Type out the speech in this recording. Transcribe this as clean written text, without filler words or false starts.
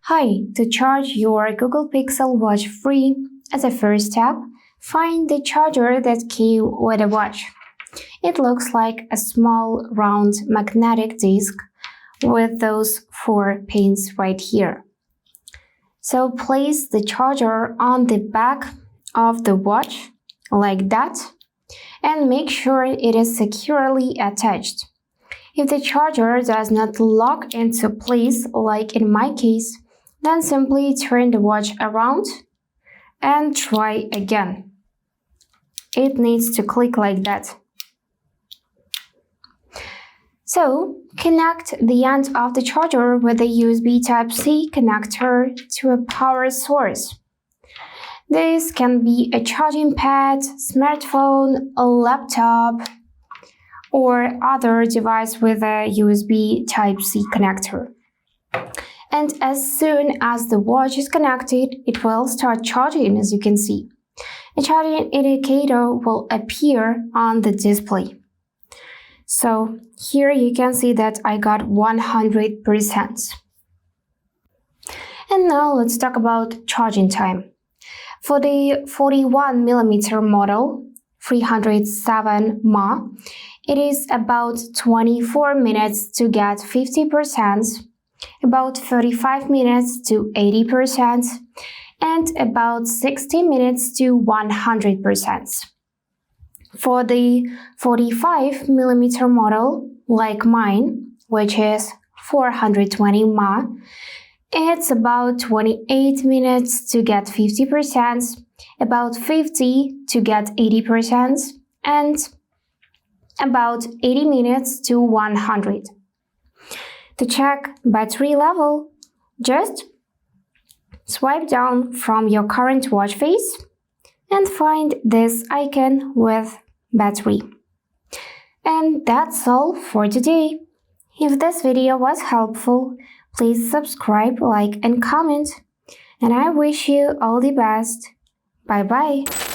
Hi, to charge your Google Pixel Watch free, as a first step, find the charger that came with the watch. It looks like a small round magnetic disc with those 4 pins right here. So place the charger on the back of the watch like that and make sure it is securely attached. If the charger does not lock into place like in my case, then simply turn the watch around and try again. It needs to click like that. So, connect the end of the charger with a USB Type-C connector to a power source. This can be a charging pad, smartphone, a laptop, or other device with a USB Type-C connector. And as soon as the watch is connected, it will start charging, as you can see. A charging indicator will appear on the display. So here you can see that I got 100%. And now let's talk about charging time. For the 41mm model, 307 mAh, it is about 24 minutes to get 50%, about 35 minutes to 80%, and about 60 minutes to 100%. For the 45mm model, like mine, which is 420 mAh, it's about 28 minutes to get 50%, about 50 to get 80%, and about 80 minutes to 100. To check battery level, just swipe down from your current watch face and find this icon with battery. And that's all for today. If this video was helpful, please subscribe, like, and comment. And I wish you all the best. Bye bye.